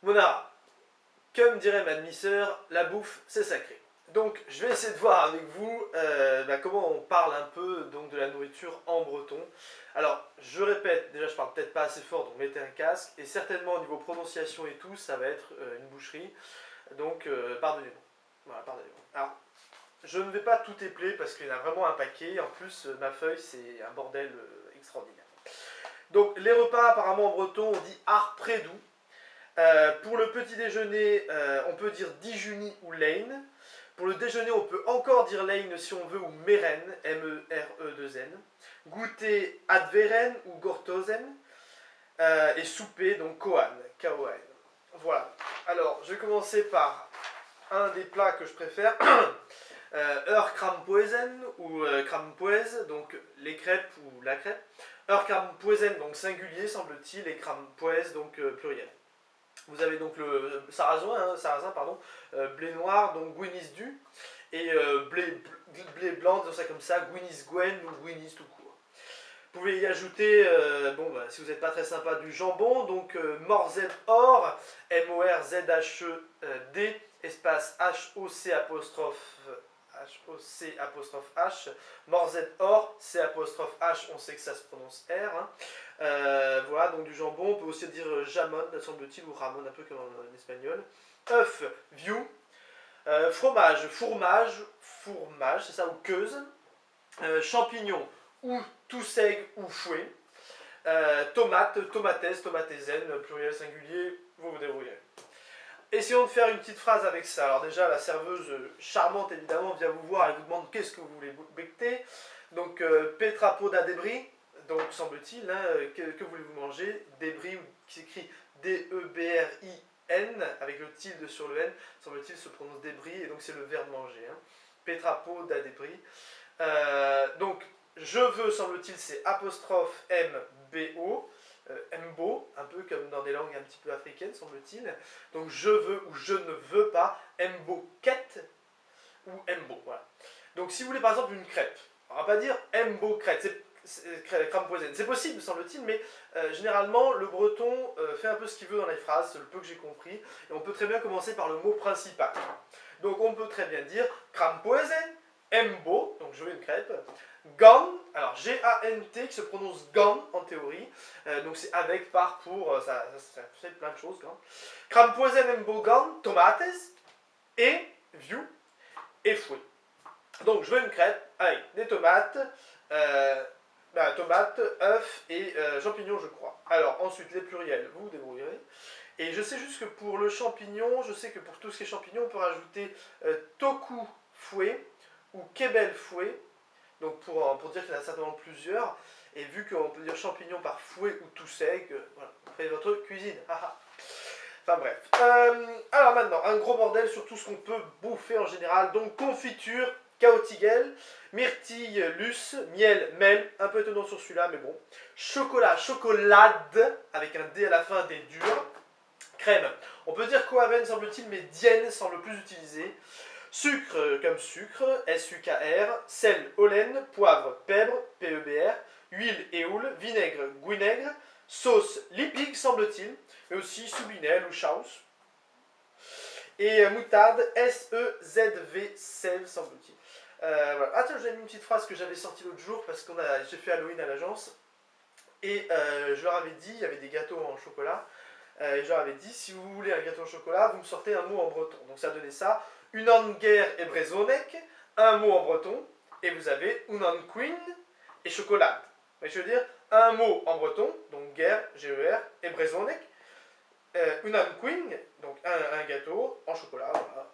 Mona, comme dirait ma demi-sœur, la bouffe c'est sacré. Donc je vais essayer de voir avec vous comment on parle un peu donc, de la nourriture en breton. Alors je répète, déjà je parle peut-être pas assez fort donc mettez un casque et certainement au niveau prononciation et tout ça va être une boucherie. Donc pardonnez-moi. Voilà, pardonnez-moi. Alors je ne vais pas tout épeler parce qu'il y en a vraiment un paquet. En plus ma feuille c'est un bordel extraordinaire. Donc les repas apparemment en breton on dit arpredou. Pour le petit déjeuner, on peut dire dijuni ou lane. Pour le déjeuner, on peut encore dire lane si on veut, ou meren, M-E-R-E-2-N. Goûter adveren ou gortosen. Et souper, donc koan, K-O-A-N. Voilà. Alors, je vais commencer par un des plats que je préfère. Krampoesen ou krampoes, donc les crêpes ou la crêpe. Krampoesen, donc singulier, semble-t-il, et krampoes, donc pluriel. Vous avez donc le sarrasin, blé noir, donc guinis du, et blé blanc, disons ça comme ça, guinis gwen ou guinis tout court. Vous pouvez y ajouter, si vous n'êtes pas très sympa, du jambon, donc morzed or, M-O-R-Z-H-E-D, espace H-O-C apostrophe H, morzed or, C apostrophe H, on sait que ça se prononce R. Hein. Voilà, donc du jambon, on peut aussi dire jamon, semble-t-il, ou ramon, un peu comme en espagnol. Œuf, view. Fromage, fourmage, c'est ça, ou queuse. Champignons, ou tousseg, ou fouet. Tomate, tomatèse, tomatézen, pluriel, singulier, vous vous débrouillez. Essayons de faire une petite phrase avec ça. Alors déjà, la serveuse charmante, évidemment, vient vous voir et vous demande qu'est-ce que vous voulez becter. Donc, Petrapo da débris, donc semble-t-il, hein, que voulez-vous manger? Débris, qui s'écrit D-E-B-R-I-N, avec le tilde sur le N, semble-t-il se prononce débris, et donc c'est le verbe manger. Hein. Petrapo da débris. Donc, je veux, semble-t-il, c'est apostrophe M-B-O. Mbo, un peu comme dans des langues un petit peu africaines, semble-t-il. Donc je veux ou je ne veux pas, Mbo quête ou Mbo. Voilà. Donc si vous voulez par exemple une crêpe, on va pas dire Mbo crêpe, c'est possible, semble-t-il, mais généralement le breton fait un peu ce qu'il veut dans les phrases, c'est le peu que j'ai compris, et on peut très bien commencer par le mot principal. Donc on peut très bien dire Krampoesen, Mbo, donc je veux une crêpe. Gan, alors G-A-N-T qui se prononce gan en théorie, donc c'est avec, par, pour, ça fait plein de choses. Krampoesen Mbo gan, tomates, et view, et fouet. Donc je veux une crêpe avec des tomates, tomates, œufs et champignons je crois. Alors ensuite les pluriels, vous vous débrouillerez. Et je sais juste que pour le champignon, je sais que pour tout ce qui est champignon, on peut rajouter toku fouet ou kebel fouet. Donc pour dire qu'il y en a certainement plusieurs. Et vu qu'on peut dire champignon par fouet ou tout sec, voilà, faites votre cuisine. Enfin bref. Alors maintenant, un gros bordel sur tout ce qu'on peut bouffer en général. Donc confiture, caotigel, myrtille, luce, miel, mel, un peu étonnant sur celui-là, mais bon. Chocolat, chocolade, avec un D à la fin, des durs. Crème, on peut dire coaven semble-t-il, mais dienne semble plus utilisé. Sucre comme sucre, S-U-K-R, sel, olène, poivre, pèbre, P-E-B-R, huile, éoule, vinaigre, guinaigre, sauce, lipig semble-t-il, mais aussi soubinel ou chaus. Et moutarde, S-E-Z-V, sel semble-t-il. Voilà. Ah tiens, je vous ai mis une petite phrase que j'avais sortie l'autre jour parce que j'ai fait Halloween à l'agence. Et je leur avais dit, il y avait des gâteaux en chocolat. Et je leur avais dit, si vous voulez un gâteau au chocolat, vous me sortez un mot en breton. Donc ça donnait ça, unan guerre et brezonek, un mot en breton, et vous avez unan queen et chocolat. Mais je veux dire, un mot en breton, donc guerre, G-E-R, et brezonek, unan queen, donc un gâteau en chocolat, voilà.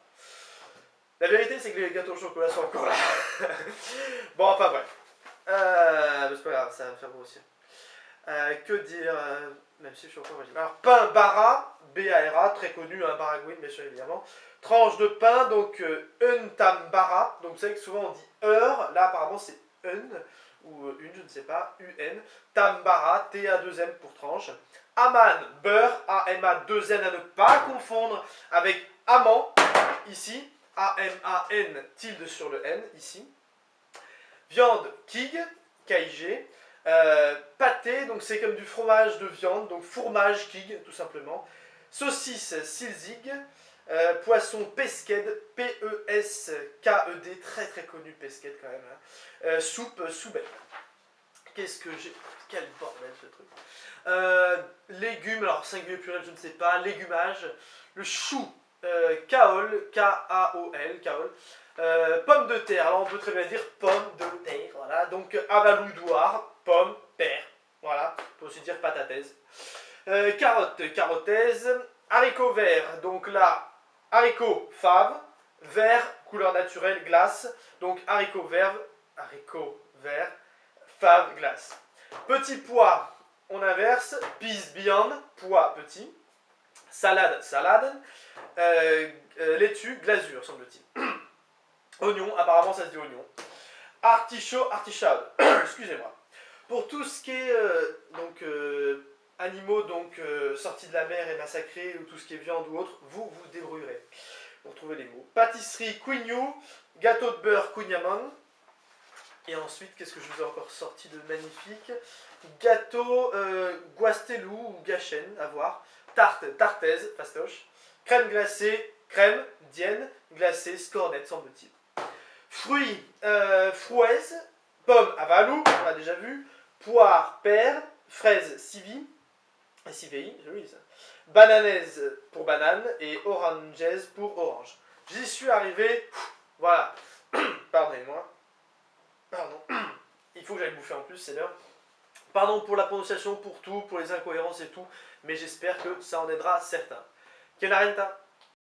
La vérité, c'est que les gâteaux au chocolat sont encore là. Bon, enfin bref. C'est pas grave, ça va me faire grossir. Que dire, même si je suis encore régime. Alors, pain bara, B-A-R-A, très connu, un baragouine, bien sûr, évidemment. Tranche de pain, donc un tam bara, donc vous savez que souvent on dit heure, là apparemment c'est un, ou une, je ne sais pas, U-N. Tam bara, T-A-2-M pour tranche. Aman, beurre, A-M-A-2-N, à ne pas confondre avec amant, ici, A-M-A-N, tilde sur le N, ici. Viande, kig, K-I-G. Pâté, donc c'est comme du fromage de viande, donc fourmage kig tout simplement. Saucisse Silzig. Poisson Pesqued, P-E-S-K-E-D, très très connu Pesqued quand même. Hein. Soupe Soubelle. Qu'est-ce que j'ai... Quel bordel ce truc. Légumes, alors singulier pluriel je ne sais pas. Légumage. Le chou, Kaol, K-A-O-L, Kaol. Pomme de terre, alors on peut très bien dire pomme de terre, voilà. Donc avaloudoir, pomme, terre, voilà. On peut aussi dire patathèse. Carotte, carottaise. Haricots verts, donc là, haricots fave, vert, couleur naturelle, glace. Donc haricots verts, fave, glace. Petit pois, on inverse. Peas beyond, pois petit. Salade, salade. Laitue, glasure, semble-t-il. Oignon, apparemment ça se dit oignon. Artichaut, artichaut. Excusez-moi. Pour tout ce qui est animaux sortis de la mer et massacrés, ou tout ce qui est viande ou autre, vous vous débrouillerez pour trouver les mots. Pâtisserie, quignou. Gâteau de beurre, kouign-amann. Et ensuite, qu'est-ce que je vous ai encore sorti de magnifique? Gâteau guastelou ou gâchen, à voir. Tarte, tartaise, fastoche. Crème glacée, crème, dienne, glacée, scornette, semble-t-il. Fruits, frouaise. Pomme, avalou, on l'a déjà vu. Poire, père. Fraise, CVI, joli ça. Bananaise pour banane et orangeaise pour orange. J'y suis arrivé, voilà. Pardonnez-moi. Pardon. Il faut que j'aille bouffer en plus, c'est l'heure. Pardon pour la prononciation, pour tout, pour les incohérences et tout, mais j'espère que ça en aidera certains. Kenarenta.